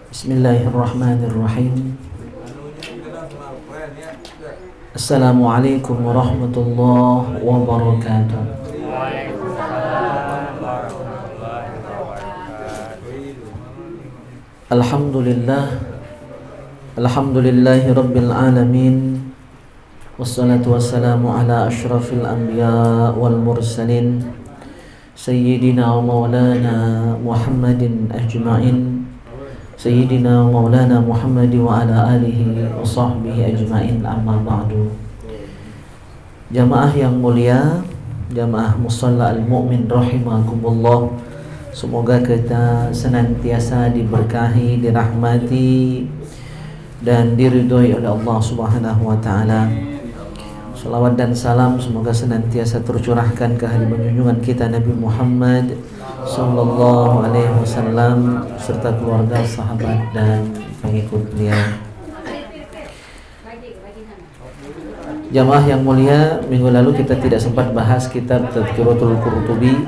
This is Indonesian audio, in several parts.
Bismillahirrahmanirrahim. Assalamualaikum warahmatullahi wabarakatuh. Alhamdulillahi rabbil alamin. Wassalatu wassalamu ala ashrafil anbiya wal mursalin Sayyidina wa maulana Muhammadin ajma'in. Sayyidina wa maulana Muhammad wa ala alihi wa sahbihi ajma'in, amma ba'du. Jamaah yang mulia, jamaah musalla al-mu'min rahimakumullah, semoga kita senantiasa diberkahi, dirahmati dan diridhoi oleh Allah Subhanahu wa taala. Salawat dan salam semoga senantiasa tercurahkan ke hadirat junjungan kita Nabi Muhammad sallallahu alaihi wasallam serta keluarga, sahabat dan pengikut beliau. Jamaah yang mulia, minggu lalu kita tidak sempat bahas kitab Tadhkiratul Qurtubi,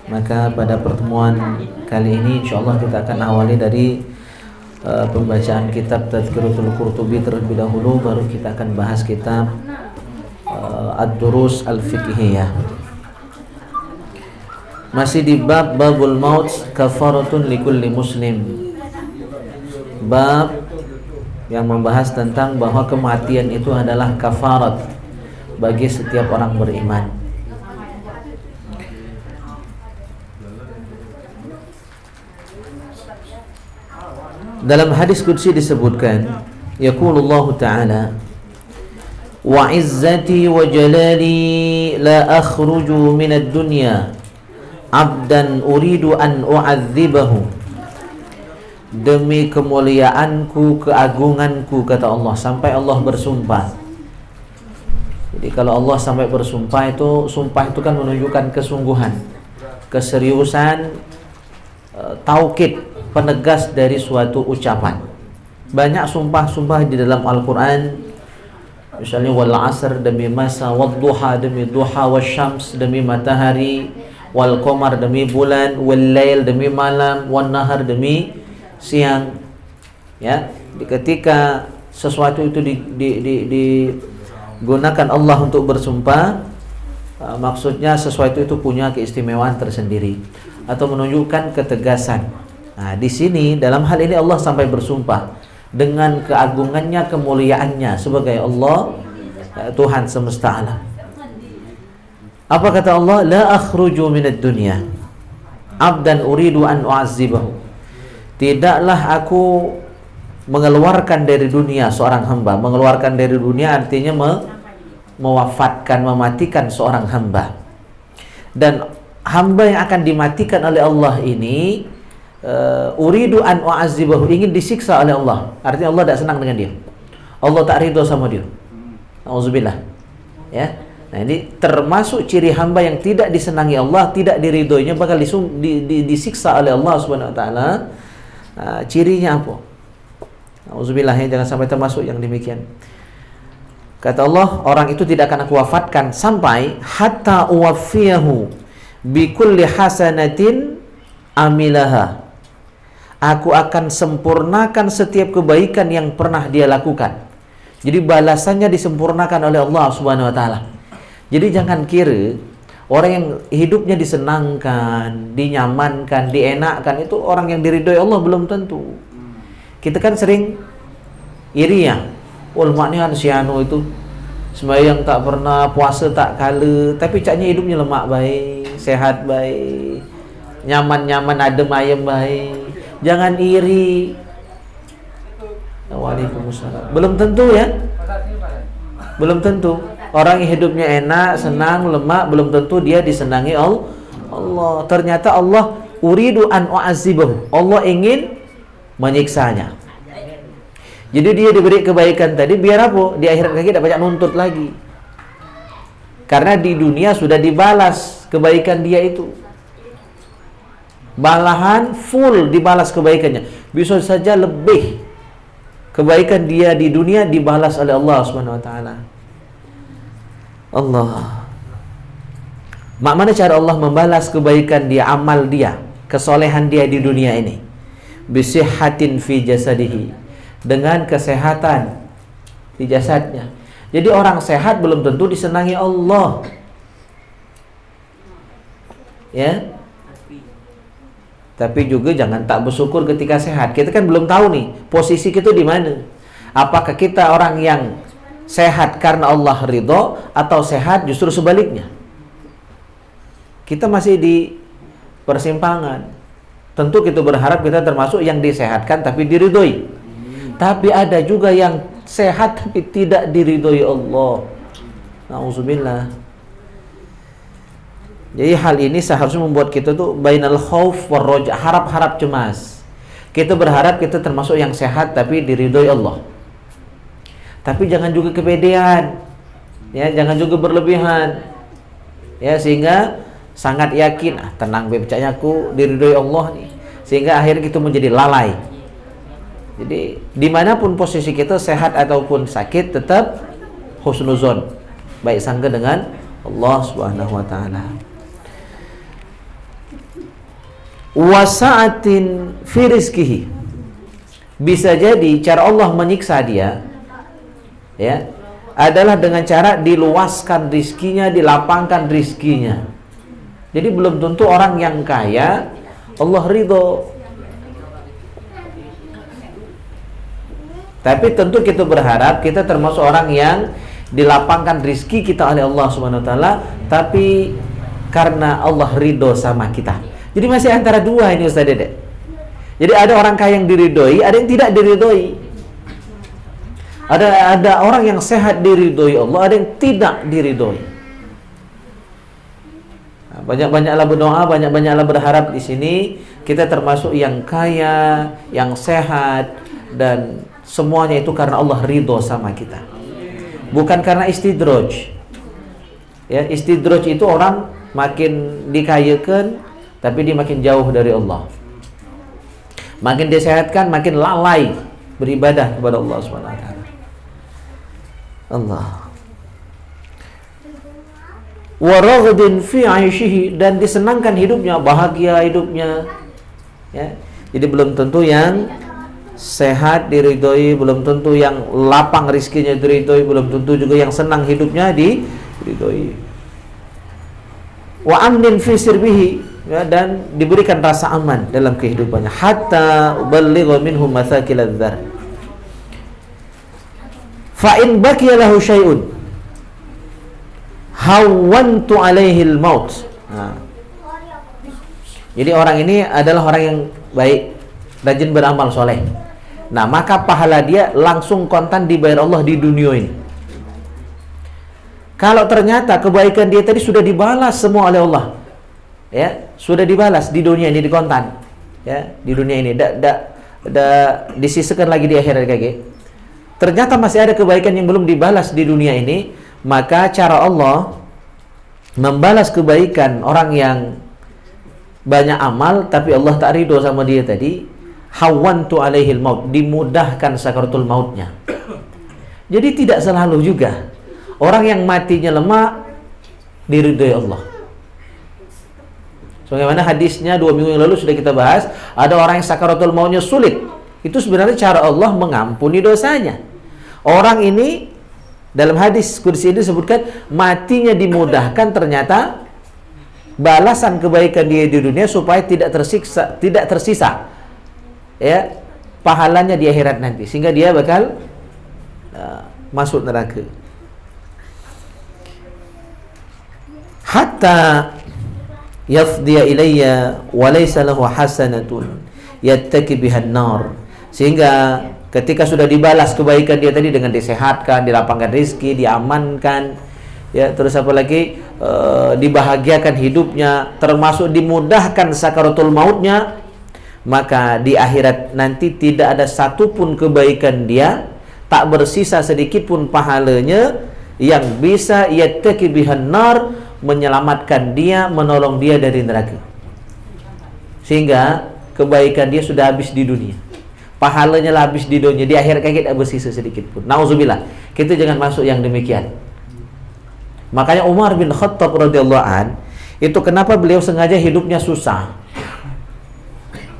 maka pada pertemuan kali ini insyaallah kita akan awali dari pembacaan kitab Tadhkiratul Qurtubi terlebih dahulu, baru kita akan bahas kitab Ad-Durus Al-Fiqhiyah. Masih di bab Babul Maut Kafaratun Likulli Muslim, bab yang membahas tentang bahwa kematian itu adalah kafarat bagi setiap orang beriman. Dalam hadis qudsi disebutkan, yaqulullahu ta'ala, wa izzati wa jalali la akhruju minad dunya abdan uridu an u'adzibahu. Demi kemuliaanku, keagunganku, kata Allah, sampai Allah bersumpah. Jadi kalau Allah sampai bersumpah itu, sumpah itu kan menunjukkan kesungguhan, keseriusan, taukid, penegas dari suatu ucapan. Banyak sumpah-sumpah di dalam Al-Quran. Misalnya wal asr demi masa, wad duha demi duha, wasyams demi matahari, wal qamar demi bulan, wal lail demi malam, wan nahar demi siang. Ya, ketika sesuatu itu digunakan Allah untuk bersumpah, maksudnya sesuatu itu punya keistimewaan tersendiri atau menunjukkan ketegasan. Nah, di sini dalam hal ini Allah sampai bersumpah dengan keagungannya, kemuliaannya sebagai Allah, Tuhan semesta alam. Apa kata Allah? La akhruju minad dunya abdan uridu an u'azzibahu. Tidaklah aku mengeluarkan dari dunia seorang hamba. Mengeluarkan dari dunia artinya mewafatkan, mematikan seorang hamba. Dan hamba yang akan dimatikan oleh Allah ini uridu an u'azzibahu, ingin disiksa oleh Allah. Artinya Allah tidak senang dengan dia, Allah tak ridho sama dia. Auzubillah. Ya. Nah, ini termasuk ciri hamba yang tidak disenangi Allah, tidak diridhoinya, bakal disiksa oleh Allah Subhanahu wa taala. Cirinya apa? Auzubillah, ya, jangan sampai termasuk yang demikian. Kata Allah, orang itu tidak akan aku wafatkan sampai hatta uwaffiyahu bi kulli hasanatin amilaha. Aku akan sempurnakan setiap kebaikan yang pernah dia lakukan. Jadi balasannya disempurnakan oleh Allah Subhanahu wa taala. Jadi jangan kira orang yang hidupnya disenangkan, dinyamankan, dienakkan itu orang yang diridhoi Allah, belum tentu. Kita kan sering iri ya. Maknanya si anu itu sembahyang tak pernah, puasa tak kala, tapi caknya hidupnya lemak baik, sehat baik, nyaman-nyaman, adem ayem baik. Jangan iri. Waalaikumsalam. Belum tentu ya. Belum tentu. Orang yang hidupnya enak, senang, lemak, belum tentu dia disenangi Allah. Ternyata Allah uridu an u'azibahu. Allah ingin menyiksanya. Jadi dia diberi kebaikan tadi biar apa? Di akhirat lagi tidak banyak nuntut lagi. Karena di dunia sudah dibalas kebaikan dia itu. Malahan full dibalas kebaikannya. Bisa saja lebih kebaikan dia di dunia dibalas oleh Allah Subhanahu wa taala. Allah. Mana cara Allah membalas kebaikan dia, amal dia, kesolehan dia di dunia ini? bisihhatin fi jasadihi, dengan kesehatan di jasadnya. Jadi orang sehat belum tentu disenangi Allah. Ya. Tapi juga jangan tak bersyukur ketika sehat. Kita kan belum tahu nih posisi kita di mana. Apakah kita orang yang sehat karena Allah ridho atau sehat justru sebaliknya? Kita masih di persimpangan. Tentu kita berharap kita termasuk yang disehatkan tapi diridhoi. Tapi ada juga yang sehat tapi tidak diridhoi Allah. Nauzubillah. Jadi hal ini seharusnya membuat kita tuh bainal khauf war roja, harap-harap cemas. Kita berharap kita termasuk yang sehat tapi diridhoi Allah. Tapi jangan juga kepedean. Ya, jangan juga berlebihan. Ya, sehingga sangat yakin, tenang becaknya aku diridhoi Allah nih. Sehingga akhirnya kita menjadi lalai. Jadi dimanapun posisi kita, sehat ataupun sakit, tetap husnuzon, baik sangka dengan Allah Subhanahu wa taala. Wasa'atin fi rizkihi, bisa jadi cara Allah menyiksa dia ya adalah dengan cara diluaskan rizkinya, dilapangkan rizkinya. Jadi belum tentu orang yang kaya Allah ridho, tapi tentu kita berharap kita termasuk orang yang dilapangkan rizki kita oleh Allah Subhanahu wa taala, tapi karena Allah ridho sama kita. Jadi masih antara dua ini Ustaz Dede. Jadi ada orang kaya yang diridhoi, ada yang tidak diridhoi. Ada orang yang sehat diridhoi Allah, ada yang tidak diridhoi. Nah, banyak-banyaklah berdoa, banyak-banyaklah berharap di sini kita termasuk yang kaya, yang sehat, dan semuanya itu karena Allah ridho sama kita. Bukan karena istidraj. Ya, istidraj itu orang makin dikayakan tapi dia makin jauh dari Allah. Makin disehatkan, makin lalai beribadah kepada Allah Subhanahu wa taala. Allah. Wa raghadin fi 'aishihi, dan disenangkan hidupnya, bahagia hidupnya. Ya. Jadi belum tentu yang sehat diridhoi, belum tentu yang lapang rizkinya diridhoi, belum tentu juga yang senang hidupnya diridhoi. Wa amnin fi sirbihi, ya, dan diberikan rasa aman dalam kehidupannya, hatta uballigha minhum mathakil adzar. Fa in baqiya lahu syai'un hawantu alaihi al-maut. Nah. Jadi orang ini adalah orang yang baik, rajin beramal soleh. Nah, maka pahala dia langsung kontan dibayar Allah di dunia ini. Kalau ternyata kebaikan dia tadi sudah dibalas semua oleh Allah, ya, sudah dibalas di dunia ini, di kontan, ya, di dunia ini, disisikan lagi di akhirat kaki. Ternyata masih ada kebaikan yang belum dibalas di dunia ini, maka cara Allah membalas kebaikan orang yang banyak amal tapi Allah tak ridho sama dia tadi, hawantu alaihil maut, dimudahkan sakaratul mautnya. Jadi tidak selalu juga orang yang matinya lemah diridhoi Allah. Sebagaimana hadisnya 2 minggu yang lalu sudah kita bahas, ada orang yang sakaratul mautnya sulit. Itu sebenarnya cara Allah mengampuni dosanya. Orang ini dalam hadis kursi ini disebutkan matinya dimudahkan, ternyata balasan kebaikan dia di dunia supaya tidak tersisa ya pahalanya di akhirat nanti, sehingga dia bakal masuk neraka. Hatta yafdiya ilayya wa laysa lahu hasanatun yattaki biha an-nar, sehingga ketika sudah dibalas kebaikan dia tadi dengan disehatkan, dilapangkan rezeki, diamankan, ya, terus apa lagi, dibahagiakan hidupnya, termasuk dimudahkan sakaratul mautnya, maka di akhirat nanti tidak ada satupun kebaikan dia, tak bersisa sedikit pun pahalanya yang bisa yattaki bihan nar, menyelamatkan dia, menolong dia dari neraka. Sehingga kebaikan dia sudah habis di dunia, pahalanya lah habis di dunia, di akhirat kaget tak bersisa sedikit pun. Nauzubillah, kita jangan masuk yang demikian. Makanya Umar bin Khattab radhiyallahu an, itu kenapa beliau sengaja hidupnya susah.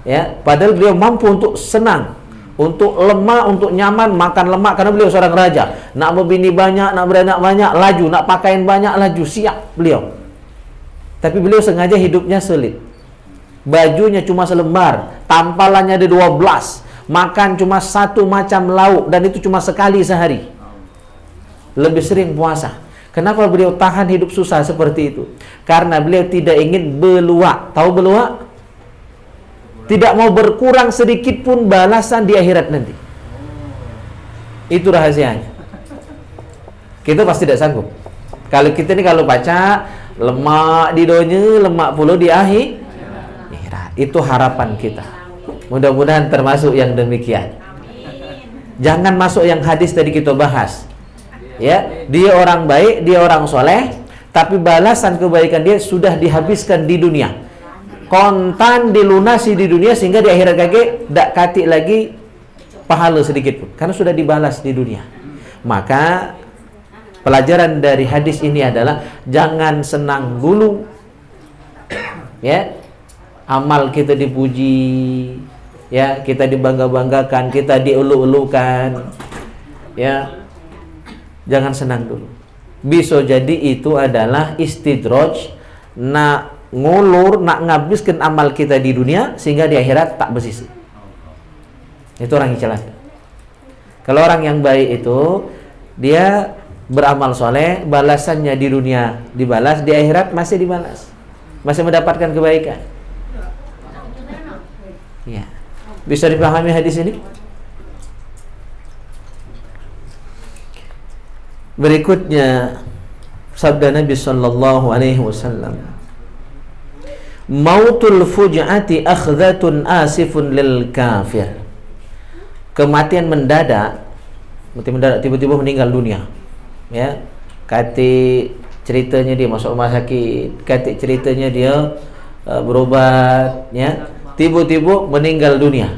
Ya, padahal beliau mampu untuk senang, untuk lemah, untuk nyaman, makan lemak karena beliau seorang raja. Nak berbini banyak, nak beranak banyak, laju, nak pakaian banyak, laju, siap beliau. Tapi beliau sengaja hidupnya sulit. Bajunya cuma selembar, tampalannya ada 12, makan cuma satu macam lauk, dan itu cuma sekali sehari. Lebih sering puasa. Kenapa beliau tahan hidup susah seperti itu? Karena beliau tidak ingin beluak. Tahu beluak? Tidak mau berkurang sedikit pun balasan di akhirat nanti. Itu rahasianya. Kita pasti tidak sanggup. Kalau kita ini kalau baca lemak di dunia, lemak pula di akhirat. Itu harapan kita. Mudah-mudahan termasuk yang demikian. Jangan masuk yang hadis tadi kita bahas. Ya, dia orang baik, dia orang soleh, tapi balasan kebaikan dia sudah dihabiskan di dunia. Kontan dilunasi di dunia sehingga di akhirat kakek tak katik lagi pahala sedikit pun, karena sudah dibalas di dunia. Maka pelajaran dari hadis ini adalah jangan senang dulu. Ya. Amal kita dipuji, ya, kita dibangga-banggakan, kita dielu-elukan, ya, jangan senang dulu. Bisa jadi itu adalah istidraj, nak ngulur, nak ngabiskan amal kita di dunia sehingga di akhirat tak bersisi. Itu orang yang celaka. Kalau orang yang baik itu dia beramal soleh, balasannya di dunia dibalas, di akhirat masih dibalas, masih mendapatkan kebaikan. Ya. Bisa dipahami hadis ini? Berikutnya sabda Nabi sallallahu alaihi wasallam, mautul fuj'ati akhdhatun asifun lil kafir. Kematian mendadak, tiba-tiba meninggal dunia. Ya. Kati ceritanya dia masuk rumah sakit, kati ceritanya dia berobat, ya. Tiba-tiba meninggal dunia.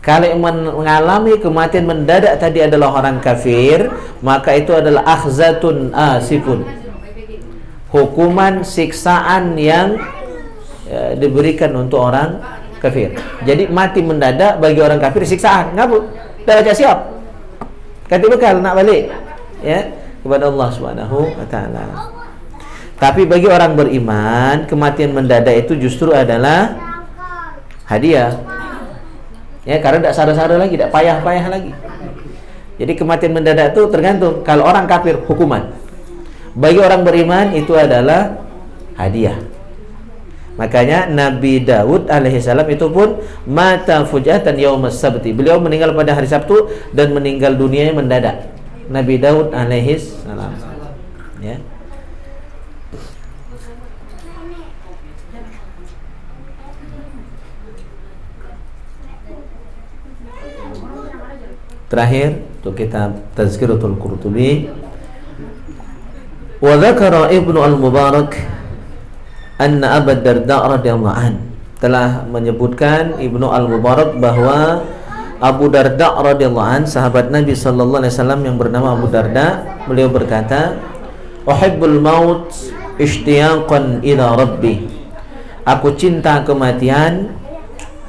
Kalau yang mengalami kematian mendadak tadi adalah orang kafir, maka itu adalah akhzatun asifun, hukuman siksaan yang diberikan untuk orang kafir. Jadi mati mendadak bagi orang kafir siksaan. Ngapa? Dah baca siap. Kati bekal nak balik, ya, kepada Allah Subhanahu wa taala. Tapi bagi orang beriman, kematian mendadak itu justru adalah hadiah. Ya, karena tidak sara-sara lagi, tidak payah-payah lagi. Jadi kematian mendadak itu tergantung. Kalau orang kafir hukuman, bagi orang beriman itu adalah hadiah. Makanya Nabi Daud alaihissalam itu pun mata fujatan yaumas sabti. Beliau meninggal pada hari Sabtu dan meninggal dunia mendadak. Nabi Daud alaihissalam. Ya. Terakhir untuk kitab Tazkiratul Qurtubi, wa dzakara Ibnu Al-Mubarak anna Abu Darda radhiyallahu an, telah menyebutkan Ibnu Al-Mubarak bahwa Abu Darda radhiyallahu an, sahabat Nabi sallallahu alaihi wasallam yang bernama Abu Darda, beliau berkata, uhibbul maut ishtiyaqan ila rabbi, aku cinta kematian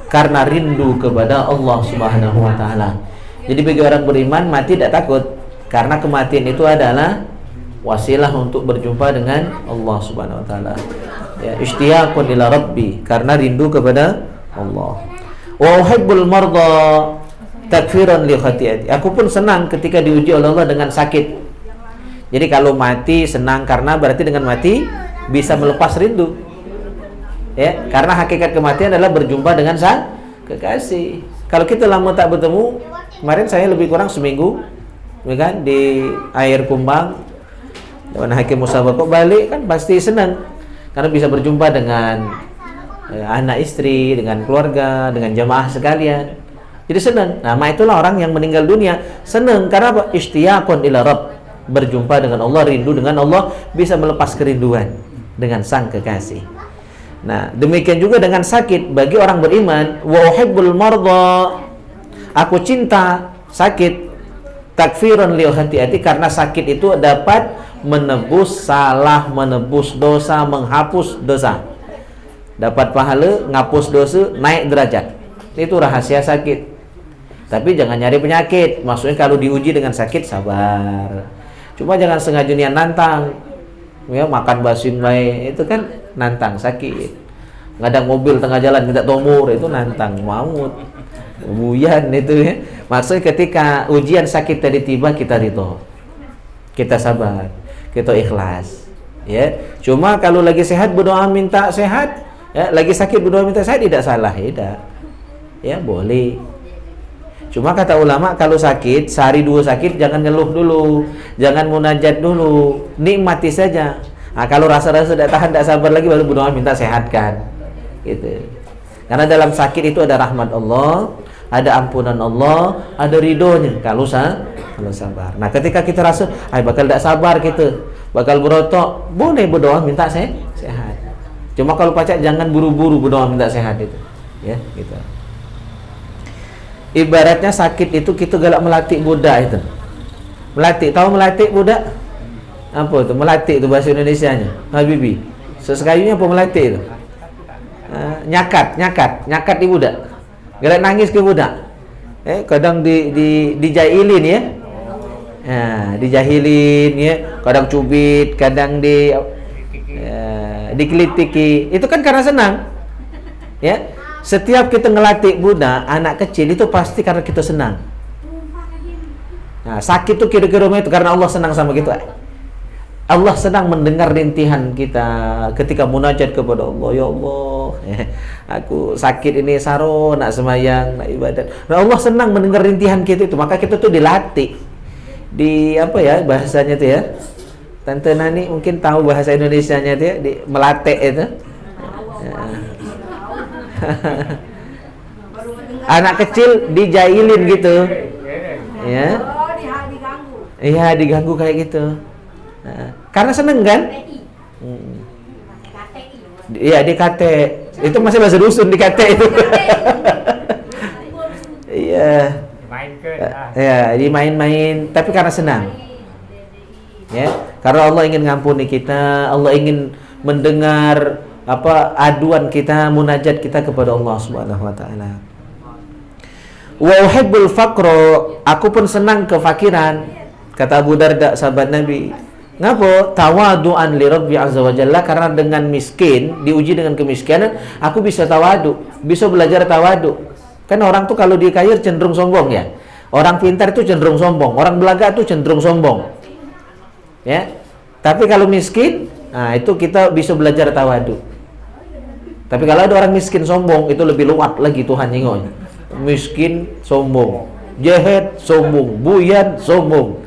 karena rindu kepada Allah Subhanahu wa taala. Jadi bagi orang beriman mati tidak takut, karena kematian itu adalah wasilah untuk berjumpa dengan Allah Subhanahu wa taala. Ya, ishtiyaqun ila rabbi, karena rindu kepada Allah. Wa uhibbul marda takfiran li khati'ati, aku pun senang ketika diuji oleh Allah dengan sakit. Jadi kalau mati senang karena berarti dengan mati bisa melepas rindu. Ya, karena hakikat kematian adalah berjumpa dengan sang kekasih. Kalau kita lama tak bertemu, kemarin saya lebih kurang seminggu, ya kan, di air kumbang, dan hakim musabaqah balik kan pasti senang karena bisa berjumpa dengan anak istri, dengan keluarga, dengan jamaah sekalian. Jadi senang. Nah, itulah orang yang meninggal dunia senang karena apa? Ishtiyaqun ila rabb, berjumpa dengan Allah, rindu dengan Allah, bisa melepas kerinduan dengan sang kekasih. Nah, demikian juga dengan sakit bagi orang beriman, wa uhibbul marda, aku cinta sakit, takfiran li khati'ati, karena sakit itu dapat menebus salah, menebus dosa, menghapus dosa. Dapat pahala, ngapus dosa, naik derajat. Itu rahasia sakit. Tapi jangan nyari penyakit. Maksudnya kalau diuji dengan sakit sabar. Cuma jangan sengaja niat nantang. Ya, makan basin baik itu kan nantang sakit. Ngadang mobil tengah jalan minta tomur itu nantang maut. Buyan itu ya. Maksudnya ketika ujian sakit tadi tiba kita ridho. Kita sabar, kita ikhlas. Ya. Cuma kalau lagi sehat berdoa minta sehat, ya, lagi sakit berdoa minta sehat tidak salah, tidak. Ya, boleh. Cuma kata ulama kalau sakit, sehari dua sakit jangan ngeluh dulu, jangan munajat dulu, nikmati saja. Nah, kalau rasa-rasa tidak tahan, tidak sabar lagi baru berdoa minta sehatkan. Gitu. Karena dalam sakit itu ada rahmat Allah, ada ampunan Allah, ada ridhonya kalau sabar. Nah, ketika kita rasa, bakal tidak sabar kita, bakal berotok, boleh berdoa minta sehat. Cuma kalau pacak jangan buru-buru berdoa minta sehat itu, ya, gitu. Ibaratnya sakit itu kita galak melatih budak itu. Melatih, tahu melatih budak? Apa itu? Melatih itu bahasa Indonesianya, Habibi. Sesekayunya apa melatih itu? Nyakat di budak. Galak nangis ke budak. Kadang dijahilin ya. Dijahilin ya, kadang cubit, kadang dikelitiki. Itu kan karena senang. Ya. Setiap kita ngelatih budak, anak kecil itu pasti karena kita senang. Nah, sakit itu kira-kira itu karena Allah senang sama kita. Allah senang mendengar rintihan kita ketika munajat kepada Allah. Ya Allah, aku sakit ini saro, nak semayang, nak ibadat. Nah, Allah senang mendengar rintihan kita itu, maka kita tuh dilatih. Di apa ya bahasanya itu ya? Tante Nani mungkin tahu bahasa Indonesianya itu ya, melatih itu. Ya. Anak kecil dijailin gitu, ya. Iya, diganggu kayak gitu. Nah, karena seneng kan? Iya, dikate. Itu masih bahasa dusun dikate itu. Iya. Ya, dimain-main, tapi karena senang. Ya, karena Allah ingin ngampuni kita, Allah ingin mendengar aduan kita, munajat kita kepada Allah Subhanahu wa taala. Wa uhibbul faqra, aku pun senang kefakiran, kata Abu Darda sahabat Nabi. Ngapa? Tawadu'an li Rabbi azza wa jalla, karena dengan miskin, diuji dengan kemiskinan, aku bisa tawadu, bisa belajar tawadu. Kan orang tuh kalau dikayir cenderung sombong ya. Orang pintar itu cenderung sombong, orang belaga itu cenderung sombong. Ya. Tapi kalau miskin, nah itu kita bisa belajar tawadu. Tapi kalau ada orang miskin sombong, itu lebih luat lagi Tuhan nyingonya. Miskin sombong, jahat sombong, buyan sombong.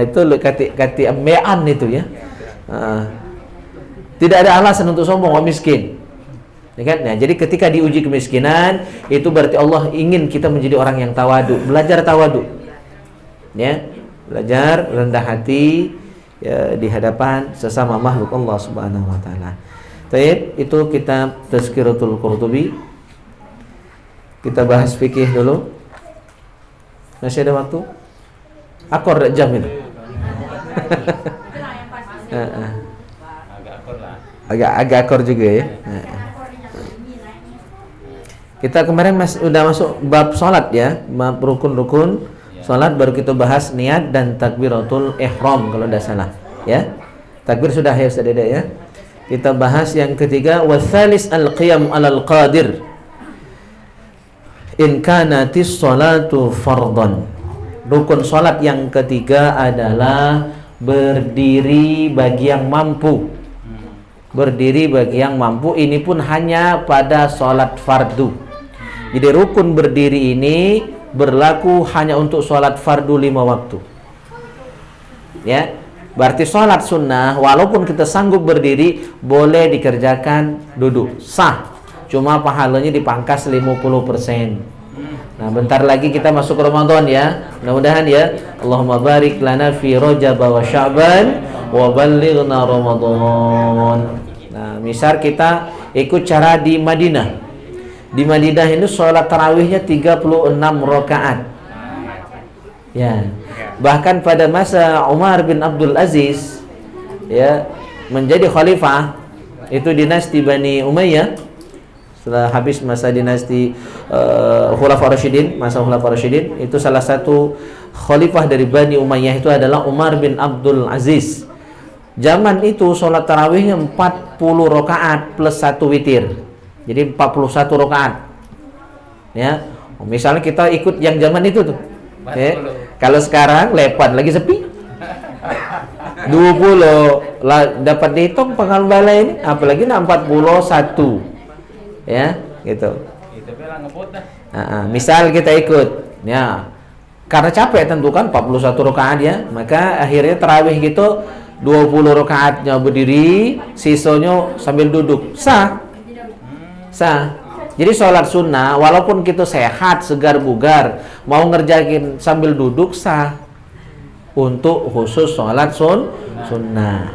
Itu kati mean itu ya. Tidak ada alasan untuk sombong orang miskin. Ya kan? Nah, jadi ketika diuji kemiskinan, itu berarti Allah ingin kita menjadi orang yang tawadu, belajar tawadu. Ya, belajar rendah hati ya, di hadapan sesama makhluk Allah Subhanahu wa taala. Baik, itu kitab Tazkiratul Qurtubi. Kita bahas fikih dulu. Masih ada waktu? Akor jam itu. Agak akor juga ya. Kita kemarin udah masuk bab salat ya, bab rukun-rukun salat, baru kita bahas niat dan takbiratul ihram kalau tidak salah ya. Takbir sudah ya Ustaz Dede ya. Kita bahas yang ketiga, wasalis al-qiyam alal qadir in kanatis salatu fardhan. Rukun salat yang ketiga adalah berdiri bagi yang mampu. Berdiri bagi yang mampu, ini pun hanya pada salat fardu. Jadi rukun berdiri ini berlaku hanya untuk salat fardu 5 waktu. Ya. Berarti sholat sunnah, walaupun kita sanggup berdiri, boleh dikerjakan duduk, sah. Cuma pahalanya dipangkas 50%. Nah, bentar lagi kita masuk Ramadan ya. Mudah-mudahan ya. Allahumma barik lana fi Rajab wa Sya'ban wa ballighna Ramadan. Nah, misal kita ikut cara di Madinah. Di Madinah ini sholat tarawihnya 36 rakaat. Ya. Bahkan pada masa Umar bin Abdul Aziz ya menjadi khalifah, itu dinasti Bani Umayyah, setelah habis masa dinasti Khulafaur Rasyidin, masa Khulafaur Rasyidin, itu salah satu khalifah dari Bani Umayyah itu adalah Umar bin Abdul Aziz. Zaman itu sholat tarawihnya 40 rakaat plus 1 witir. Jadi 41 rakaat. Ya. Misalnya kita ikut yang zaman itu tuh. Ya. Kalau sekarang lepan lagi sepi. 20 lah dapat dihitung pengalaman balai ini, apalagi 41. Ya, gitu. Misal kita ikut, ya, karena capek tentu kan 41 rakaat ya, maka akhirnya tarawih gitu 20 rakaatnya berdiri, sisanya sambil duduk. Sah. Jadi sholat sunnah walaupun kita sehat, segar bugar, mau ngerjain sambil duduk sah. Untuk khusus sholat sunnah.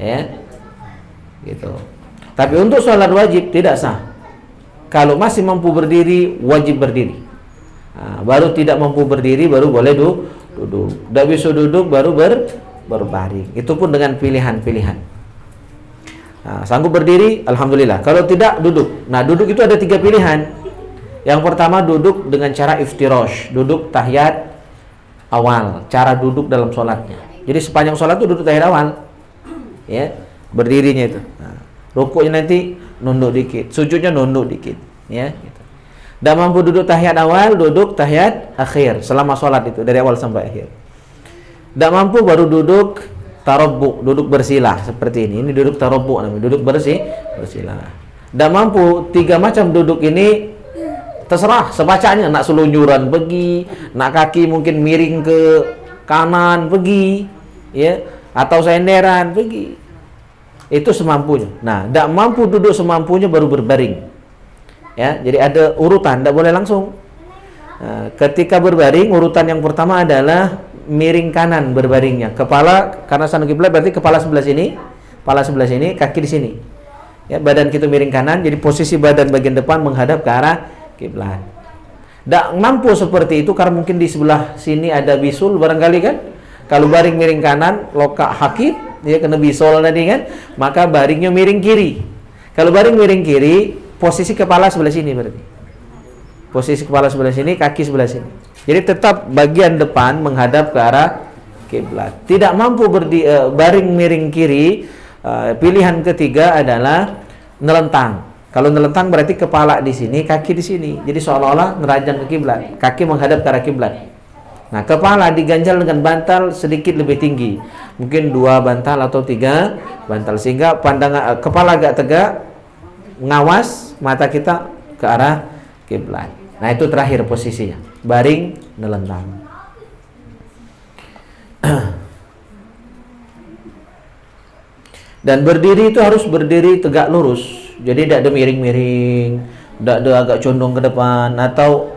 Ya. Gitu. Tapi untuk sholat wajib tidak sah. Kalau masih mampu berdiri, wajib berdiri. Nah, baru tidak mampu berdiri, baru boleh duduk. Tidak bisa duduk, baru berbaring. Itu pun dengan pilihan-pilihan. Nah, sanggup berdiri, alhamdulillah. Kalau tidak, duduk. Nah, duduk itu ada 3 pilihan. Yang pertama duduk dengan cara iftirosh, duduk tahiyat awal, cara duduk dalam sholatnya. Jadi sepanjang sholat itu duduk tahiyat awal. Ya, berdirinya itu. Nah, rukuknya nanti nunduk dikit, sujudnya nunduk dikit, ya. Gitu. Dan mampu duduk tahiyat awal, duduk tahiyat akhir selama sholat itu dari awal sampai akhir. Dan mampu baru duduk tarabbu, duduk bersila seperti ini. Ini duduk tarabbu namanya, duduk bersila. Dan mampu 3 macam duduk ini terserah sebacanya, nak selunjuran pergi, nak kaki mungkin miring ke kanan pergi, ya, atau senderan pergi. Itu semampunya. Nah, tidak mampu duduk semampunya baru berbaring. Ya, jadi ada urutan, tidak boleh langsung. Nah, ketika berbaring, urutan yang pertama adalah miring kanan berbaringnya. Kepala karena sana kiblat berarti kepala sebelah sini, kaki di sini. Ya, badan kita miring kanan, jadi posisi badan bagian depan menghadap ke arah kiblat. Tidak mampu seperti itu karena mungkin di sebelah sini ada bisul barangkali kan. Kalau baring miring kanan, lokak hakib, dia kena bisul tadi kan, maka baringnya miring kiri. Kalau baring miring kiri, posisi kepala sebelah sini berarti. Posisi kepala sebelah sini, kaki sebelah sini. Jadi tetap bagian depan menghadap ke arah kiblat. Tidak mampu baring miring kiri, pilihan ketiga adalah nelentang. Kalau nelentang berarti kepala di sini, kaki di sini. Jadi seolah-olah nerajang ke kiblat, kaki menghadap ke arah kiblat. Nah, kepala diganjal dengan bantal sedikit lebih tinggi. Mungkin 2 bantal atau 3 bantal sehingga pandangan kepala agak tegak, ngawas mata kita ke arah kiblat. Nah, itu terakhir posisinya. Baring, nelentang. Dan berdiri itu harus berdiri tegak lurus. Jadi tidak ada miring-miring, tidak ada agak condong ke depan atau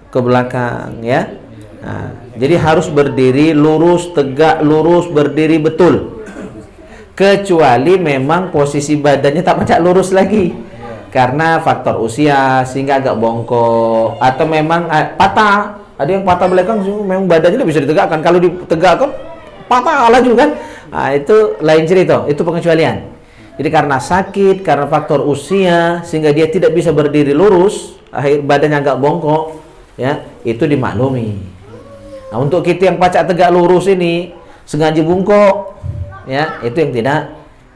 ke belakang, ya. Nah, jadi harus berdiri lurus, tegak lurus, berdiri betul. Kecuali memang posisi badannya tak macam lurus lagi, karena faktor usia sehingga agak bongkok atau memang patah. Ada yang patah belakang, memang badannya tidak bisa ditegakkan. Kalau ditegakkan patah lagi kan. Nah, itu lain cerita, itu pengecualian. Jadi karena sakit, karena faktor usia sehingga dia tidak bisa berdiri lurus, akhir badannya agak bongkok, ya, itu dimaklumi. Nah, untuk kita yang pacak tegak lurus ini sengaja bungkuk, ya, itu yang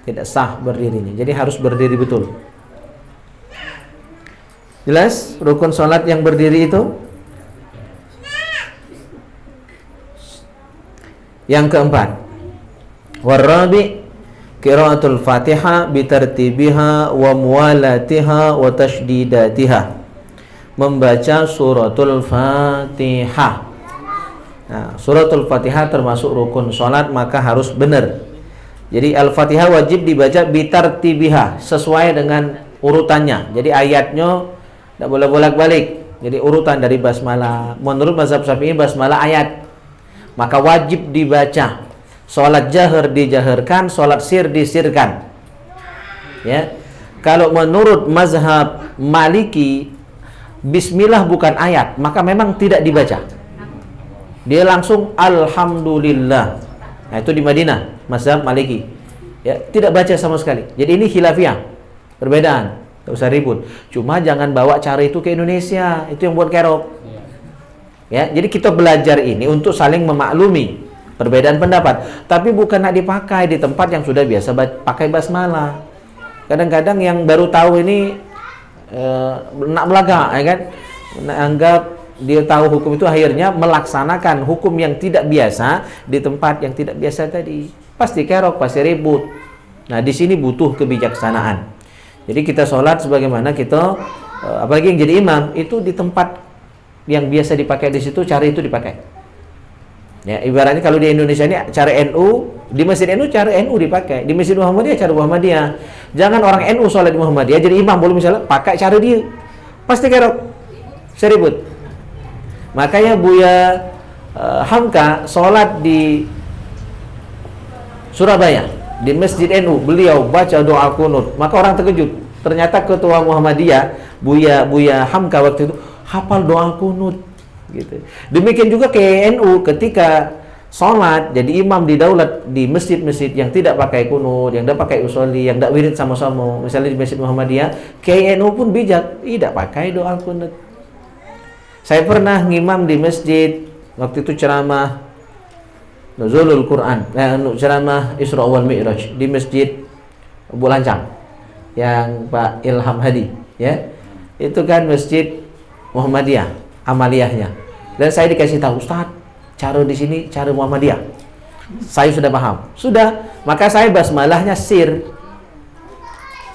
tidak sah berdirinya. Jadi harus berdiri betul. Jelas rukun sholat yang berdiri itu? Yang keempat, warabi qiraatul Fatihah bitartibiha wa muwalatiha wa tashdidatiha. Membaca suratul Fatihah. Nah, suratul Fatihah termasuk rukun sholat, maka harus benar. Jadi Al-Fatihah wajib dibaca bitartibiha, sesuai dengan urutannya. Jadi ayatnya tidak boleh bolak-balik. Jadi urutan dari basmalah. Menurut mazhab Syafi'i basmalah ayat. Maka wajib dibaca. Sholat jahar dijaharkan, sholat sir disirkan. Ya. Kalau menurut mazhab Maliki, bismillah bukan ayat, maka memang tidak dibaca. Dia langsung alhamdulillah. Nah, itu di Madinah, mazhab Maliki. Ya, tidak baca sama sekali. Jadi ini khilafiyah, perbedaan. Nggak usah ribut. Cuma jangan bawa cara itu ke Indonesia. Itu yang buat kerok. Ya, jadi kita belajar ini untuk saling memaklumi perbedaan pendapat. Tapi bukan nak dipakai di tempat yang sudah biasa pakai basmalah. Kadang-kadang yang baru tahu ini nak belagak, ya kan? Anggap dia tahu hukum itu, akhirnya melaksanakan hukum yang tidak biasa di tempat yang tidak biasa tadi. Pasti kerok, pasti ribut. Nah, di sini butuh kebijaksanaan. Jadi kita sholat sebagaimana kita, apalagi yang jadi imam, itu di tempat yang biasa dipakai di situ, cara itu dipakai. Ya, ibaratnya kalau di Indonesia ini cara NU, di masjid NU cara NU dipakai, di masjid Muhammadiyah cara Muhammadiyah. Jangan orang NU sholat di Muhammadiyah jadi imam boleh misalnya pakai cara dia, pasti kerok, seribut. Makanya Buya Hamka sholat di Surabaya di masjid NU, beliau baca doa kunut, maka orang terkejut. Ternyata ketua Muhammadiyah Buya Hamka waktu itu hafal doa kunut gitu. Demikian juga ke NU ketika sholat jadi imam di daulat di masjid-masjid yang tidak pakai kunut, yang tidak pakai usolli, yang tidak wirid sama-sama, misalnya di masjid Muhammadiyah, KNU pun bijak, tidak pakai doa kunut. Saya pernah ngimam di masjid waktu itu ceramah Nuzulul Quran, ceramah Isra wal Mi'raj di masjid Bulancang yang Pak Ilham Hadi, ya. Itu kan masjid Muhammadiyah amaliyahnya. Dan saya dikasih tahu, Ustaz, cara di sini cara Muhammadiyah. Saya sudah paham. Sudah, maka saya basmalahnya sir.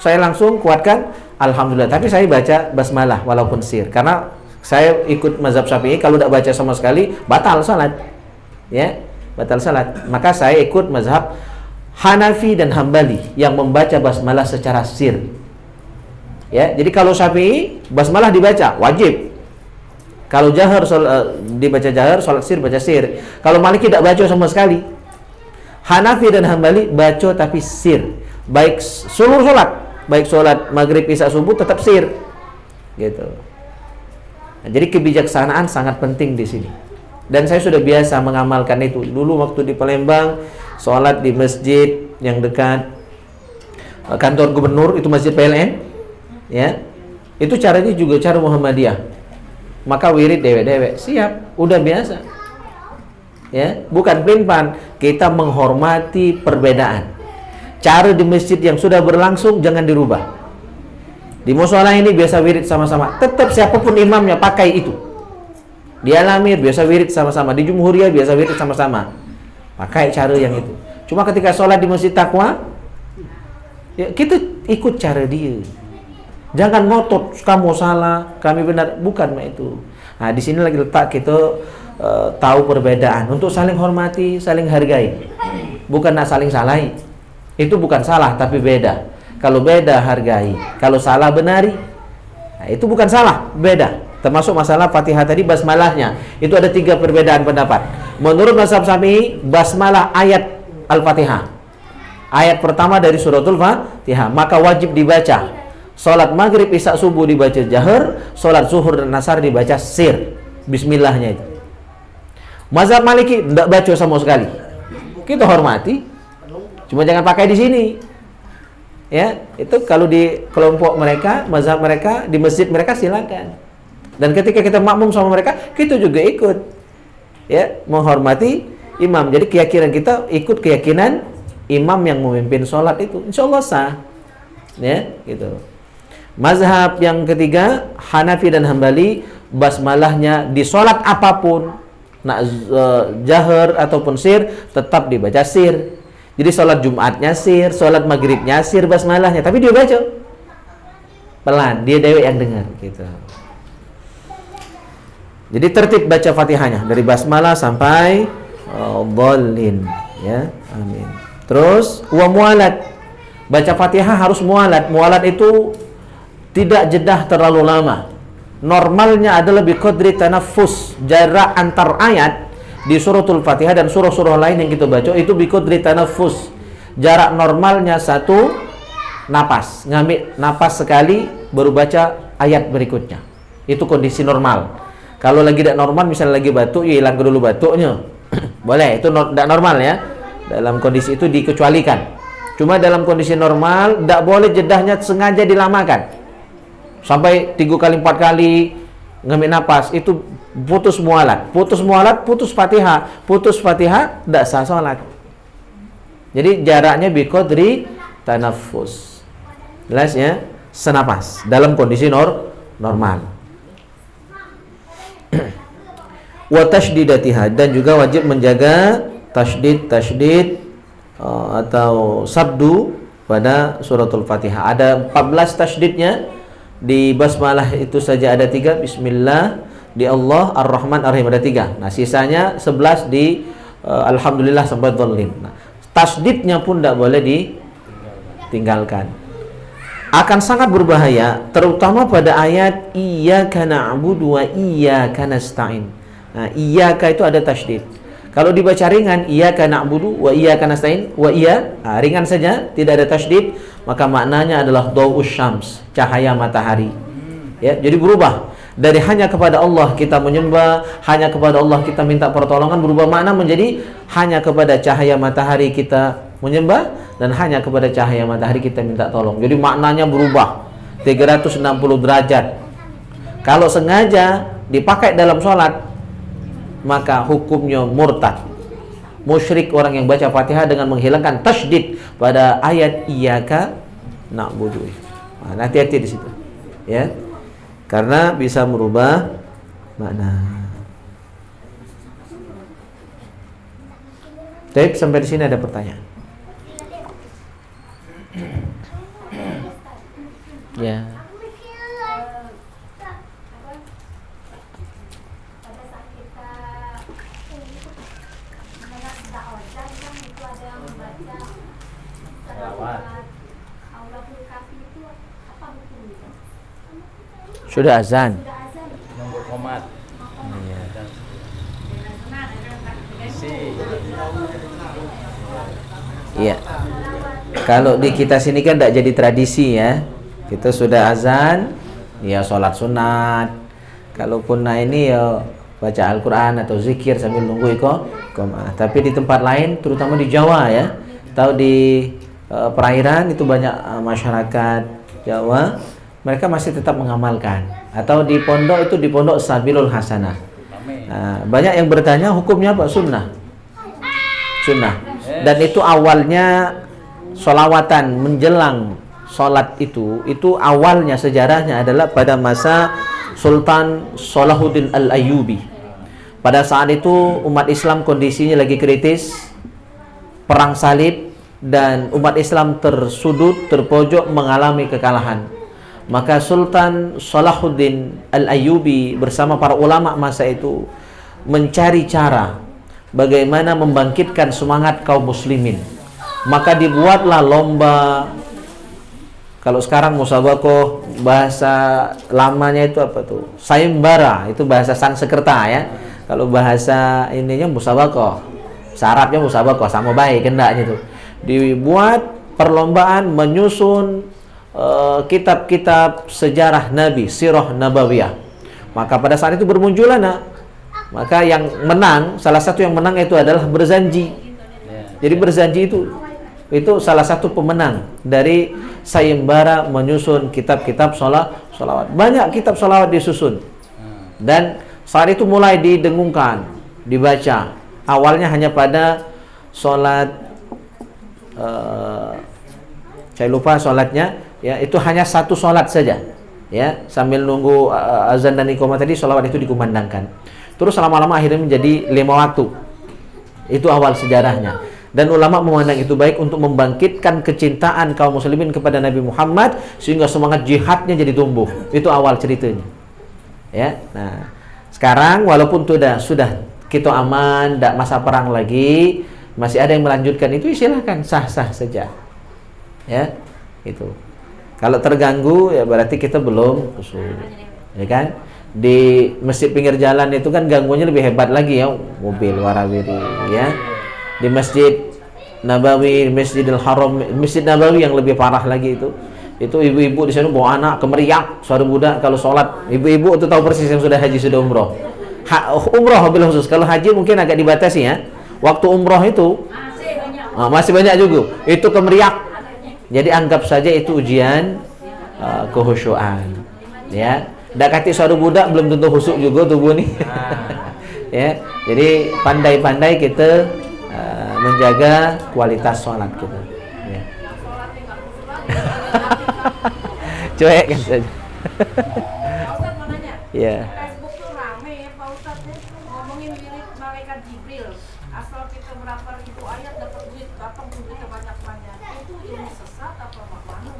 Saya langsung kuatkan alhamdulillah, tapi saya baca basmalah walaupun sir karena saya ikut mazhab Syafi'i, kalau tidak baca sama sekali batal salat. Ya, batal salat. Maka saya ikut mazhab Hanafi dan Hambali yang membaca basmalah secara sir. Ya, jadi kalau Syafi'i basmalah dibaca wajib. Kalau jahar dibaca jahar, salat sir baca sir. Kalau Maliki tidak baca sama sekali. Hanafi dan Hambali baca tapi sir. Baik seluruh salat, baik salat maghrib, isya, subuh tetap sir. Gitu. Nah, jadi kebijaksanaan sangat penting di sini. Dan saya sudah biasa mengamalkan itu. Dulu waktu di Palembang, sholat di masjid yang dekat kantor gubernur, itu masjid PLN, ya. Itu caranya juga cara Muhammadiyah. Maka wirid dewek-dewek, siap, udah biasa. Ya, bukan pelin-pelan, kita menghormati perbedaan. Cara di masjid yang sudah berlangsung jangan dirubah. Di mushola ini biasa wirid sama-sama, tetap siapapun imamnya pakai itu. Di Al-Amir biasa wirid sama-sama, di Jumhuriyah biasa wirid sama-sama, pakai cara yang itu. Cuma ketika sholat di masjid Taqwa, ya kita ikut cara dia. Jangan ngotot kamu salah, kami benar, bukan itu. Nah, di sini lagi letak kita tahu perbedaan untuk saling hormati, saling hargai. Bukan nak saling salahi. Itu bukan salah tapi beda. Kalau beda hargai, kalau salah benari. Nah, itu bukan salah, beda. Termasuk masalah Fatihah tadi basmalahnya. Itu ada 3 perbedaan pendapat. Menurut mazhab Syafi'i, basmalah ayat Al-Fatihah. Ayat pertama dari suratul Fatihah, maka wajib dibaca. Salat maghrib, isya, subuh dibaca jahar, salat zuhur dan asar dibaca sir. Bismillahnya itu. Mazhab Maliki tidak baca sama sekali. Kita hormati. Cuma jangan pakai di sini. Ya, itu kalau di kelompok mereka, mazhab mereka, di masjid mereka silakan. Dan ketika kita makmum sama mereka, kita juga ikut. Ya, menghormati imam. Jadi keyakinan kita ikut keyakinan imam yang memimpin sholat itu. Insya Allah sah. Ya, gitu. Mazhab yang ketiga, Hanafi dan Hambali, basmalahnya di sholat apapun, nak jahar ataupun sir, tetap dibaca sir. Jadi sholat Jumatnya sir, sholat maghribnya sir basmalahnya, tapi dia baca pelan, dia dewek yang dengar gitu. Jadi tertib baca Fatihahnya dari basmalah sampai dhalin, ya. Amin. Terus wa mualat. Baca Fatihah harus mualat. Mualat itu tidak jedah terlalu lama. Normalnya adalah bi qadri tanaffus, jarak antar ayat di suratul Fatihah dan surah-surah lain yang kita baca itu bi qadri tanaffus. Jarak normalnya 1 napas. Ngambil napas sekali baru baca ayat berikutnya. Itu kondisi normal. Kalau lagi tidak normal, misalnya lagi batuk, ya hilang dulu batuknya. Boleh, itu tidak normal ya. Dalam kondisi itu dikecualikan. Cuma dalam kondisi normal, tidak boleh jedahnya sengaja dilamakan. sampai 3 kali 4 kali ngambil napas, itu putus mualat, putus Fatihah, tidak sah salat. Jadi jaraknya biqadri tanaffus. Jelas ya? Senapas dalam kondisi normal. Wa tasydidatiha, dan juga wajib menjaga tasydid atau sabdu pada suratul Fatihah. Ada 14 tasydidnya. Di basmalah itu saja ada 3, bismillah, di Allah, ar-Rahman, ar-Rahim ada 3. Nah, sisanya 11 di alhamdulillah sampai dhalim. Nah, tasydidnya pun tidak boleh ditinggalkan. Akan sangat berbahaya, terutama pada ayat iyyaka na'budu wa iyyaka nasta'in. Nah, iyyaka itu ada tasydid. Kalau dibaca ringan, iyyaka na'budu wa iyyaka nasta'in, ringan saja, tidak ada tasydid, maka maknanya adalah dhau'us syams, cahaya matahari. Ya, jadi berubah dari hanya kepada Allah kita menyembah, hanya kepada Allah kita minta pertolongan, berubah makna menjadi hanya kepada cahaya matahari kita menyembah, dan hanya kepada cahaya matahari kita minta tolong. Jadi maknanya berubah 360 derajat. Kalau sengaja dipakai dalam sholat, maka hukumnya murtad, musyrik orang yang baca Fatihah dengan menghilangkan tasydid pada ayat iyyaka na'budu. Nah, hati-hati di situ, ya, karena bisa merubah makna. Baik, sampai di sini ada pertanyaan? Ya. Sudah azan. Nunggu komat. Iya. Kalau di kita sini kan tidak jadi tradisi ya. Kita sudah azan, ya sholat sunat. Kalaupun ini ya baca Al-Quran atau zikir sambil nunggu iqamah. Tapi di tempat lain, terutama di Jawa ya, atau di perairan itu banyak masyarakat Jawa, mereka masih tetap mengamalkan. Atau di pondok itu di pondok Sabilul Hasanah. Nah, banyak yang bertanya hukumnya apa? Sunnah. Dan itu awalnya sholawatan menjelang sholat itu awalnya sejarahnya adalah pada masa Sultan Salahuddin Al-Ayyubi. Pada saat itu umat Islam kondisinya lagi kritis, perang salib, dan umat Islam tersudut, terpojok, mengalami kekalahan. Maka Sultan Salahuddin Al-Ayyubi bersama para ulama masa itu mencari cara bagaimana membangkitkan semangat kaum muslimin. Maka dibuatlah lomba. Kalau sekarang musabaqah, bahasa lamanya itu apa tuh? Sayembara, itu bahasa Sanskerta ya. Kalau bahasa ininya musabaqah, syaratnya musabaqah, sama baik hendaknya itu. Dibuat perlombaan menyusun kitab-kitab sejarah Nabi, sirah nabawiyah. Maka pada saat itu bermunculan, maka yang menang, salah satu yang menang itu adalah berzanji. Jadi berzanji itu salah satu pemenang dari sayembara menyusun kitab-kitab sholawat. Banyak kitab sholawat disusun, dan saat itu mulai didengungkan, dibaca. Awalnya hanya pada sholat, saya lupa sholatnya, ya, itu hanya satu sholat saja, ya, sambil nunggu azan dan iqamah tadi, sholawat itu dikumandangkan. Terus lama-lama akhirnya menjadi 5 waktu. Itu awal sejarahnya. Dan ulama memandang itu baik untuk membangkitkan kecintaan kaum muslimin kepada Nabi Muhammad, sehingga semangat jihadnya jadi tumbuh. Itu awal ceritanya, ya. Nah, sekarang walaupun sudah kita aman, tidak masa perang lagi, masih ada yang melanjutkan itu, silahkan, sah-sah saja, ya, itu. Kalau terganggu, ya berarti kita belum usul, ya kan? Di masjid pinggir jalan itu kan gangguannya lebih hebat lagi ya, mobil warawiri, ya. Di Masjid Nabawi, Masjidil Haram, Masjid Nabawi yang lebih parah lagi itu ibu-ibu di sana bawa anak kemeriak, suara budak kalau sholat. Ibu-ibu itu tahu persis yang sudah haji, sudah umroh. Umroh bila khusus. Kalau haji mungkin agak dibatasi ya. Waktu umroh itu masih banyak juga. Itu kemeriak. Jadi anggap saja itu ujian kehusyuan. Ya, dak kati suara budak belum tentu husuk juga tubuh nih. Ya, jadi pandai-pandai kita menjaga kualitas sholat kita. Ya. Cuek kan saja. Ya. Facebook tuh rame ya Pak Ustadz ya, ngomongin wirid malaikat Jibril. Asal kita berapa ribu ayat dapat duit, datang duitnya banyak-banyak. Itu ilmu sesat apa mana?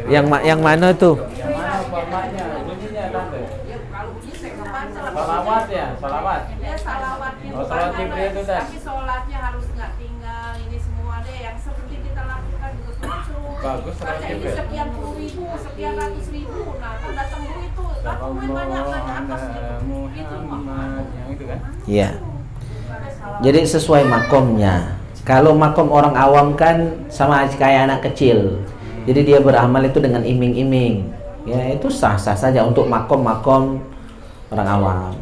Yang mana tuh? Yang mana formatnya? Bunyinya tante? Ya kalau bunyi saya nggak baca lah. Salawat ya, salawat. Ya salawat itu Oh, salawat Jibril itu dah. tapi sholatnya harus nggak tinggal. Ini semua deh yang seperti kita lakukan juga suruh. Bagus, salawat Baca ini Jibril. sekian puluh ribu, sekian ratus ribu. Nah kan datang duit tuh, datang duit banyak kan atasnya. Itu Muhammad, yang itu kan? Iya. Jadi sesuai makomnya. Kalau makom orang awam kan sama aja kayak anak kecil. Jadi dia beramal itu dengan iming-iming. Ya itu sah-sah saja untuk makom-makom orang awam.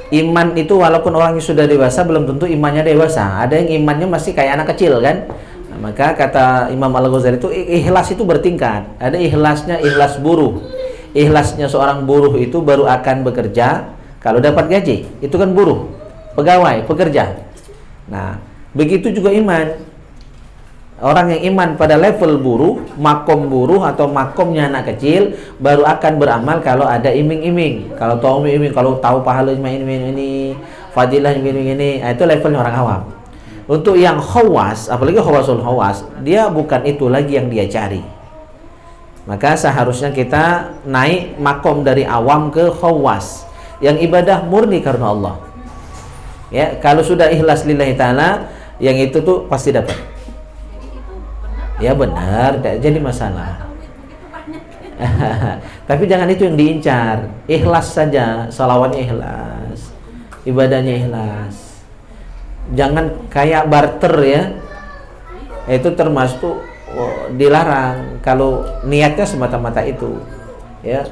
Iman itu walaupun orangnya sudah dewasa belum tentu imannya dewasa. Ada yang imannya masih kayak anak kecil kan. Nah, maka kata Imam Al-Ghazali itu ikhlas itu bertingkat. Ada ikhlasnya ikhlas buruh. Ikhlasnya seorang buruh itu baru akan bekerja kalau dapat gaji. Itu kan buruh, pegawai, pekerja. Nah, begitu juga iman. Orang yang iman pada level buruh, makom buruh atau makomnya anak kecil baru akan beramal kalau ada iming-iming. Kalau tahu iming-iming, kalau tahu pahala ini, fadilah ini, nah, itu levelnya orang awam. Untuk yang khawas, apalagi khawasul khawas, dia bukan itu lagi yang dia cari. Maka seharusnya kita naik makom dari awam ke khawas, yang ibadah murni karena Allah. Ya, kalau sudah ikhlas lillahi ta'ala, yang itu tuh pasti dapat. Ya benar, tidak jadi masalah. Tapi jangan itu yang diincar. Ikhlas saja, salawatnya ikhlas, ibadahnya ikhlas. Jangan kayak barter ya. Itu termasuk dilarang kalau niatnya semata-mata itu. Ya.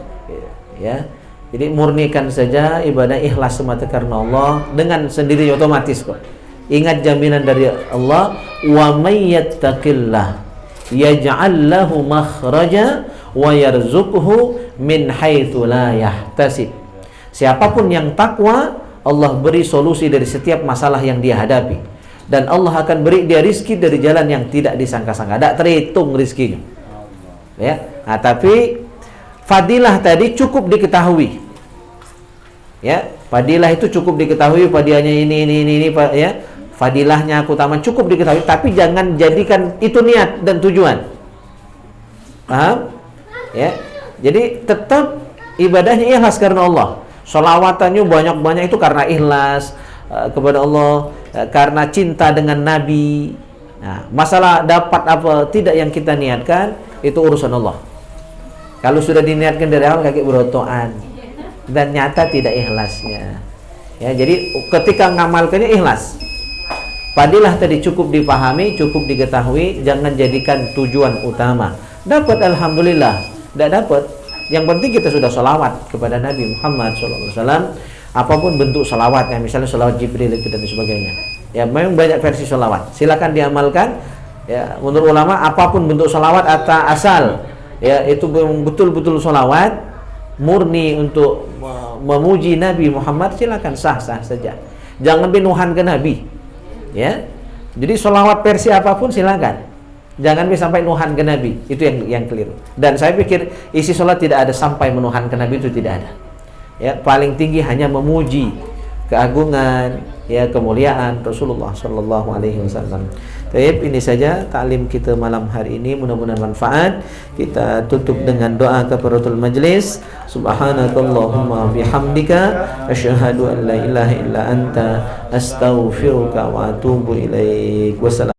Jadi murnikan saja ibadah ikhlas semata karena Allah, dengan sendiri otomatis kok. Ingat jaminan dari Allah, wa may yattaqillah yaj'al lahu makhraja wa yarzuqhu min haitsu la yahtasib. Siapapun yang takwa, Allah beri solusi dari setiap masalah yang dia hadapi, dan Allah akan beri dia rizki dari jalan yang tidak disangka-sangka, tidak terhitung rizkinya. Ya. Nah, tapi fadilah tadi cukup diketahui. Ya, fadilah itu cukup diketahui, fadilahnya ini ya. Fadilahnya keutamaan cukup diketahui, tapi jangan jadikan itu niat dan tujuan. Paham? Ya. Jadi tetap ibadahnya ikhlas karena Allah. Sholawatannya banyak-banyak itu karena ikhlas kepada Allah, karena cinta dengan Nabi. Nah, masalah dapat apa tidak yang kita niatkan itu urusan Allah. Kalau sudah diniatkan dari awal kayak berotoan dan nyata tidak ikhlasnya. Ya, jadi ketika ngamalkannya ikhlas. Fadilah tadi cukup dipahami, cukup diketahui, jangan jadikan tujuan utama. Dapat alhamdulillah, tidak dapat. Yang penting kita sudah salawat kepada Nabi Muhammad SAW. Apapun bentuk salawatnya, misalnya salawat Jibril itu dan sebagainya. Ya, memang banyak versi salawat. Silakan diamalkan. Ya, menurut ulama apapun bentuk salawat atau asal, ya itu betul-betul salawat murni untuk memuji Nabi Muhammad, silakan sah-sah saja. Jangan binuhan ke Nabi. Ya, jadi sholawat versi apapun silakan. Jangan sampai nuhan ke Nabi, itu yang keliru. Dan saya pikir isi sholat tidak ada sampai menuhan ke Nabi, itu tidak ada. Ya, paling tinggi hanya memuji keagungan, ya kemuliaan Rasulullah Shallallahu Alaihi Wasallam. Baik, ini saja taklim kita malam hari ini, mudah-mudahan manfaat. Kita tutup dengan doa kafaratul majlis. Subhanakallahumma bihamdika asyhadu an la ilaha illa anta astaghfiruka wa atubu ilaik. Wassalam.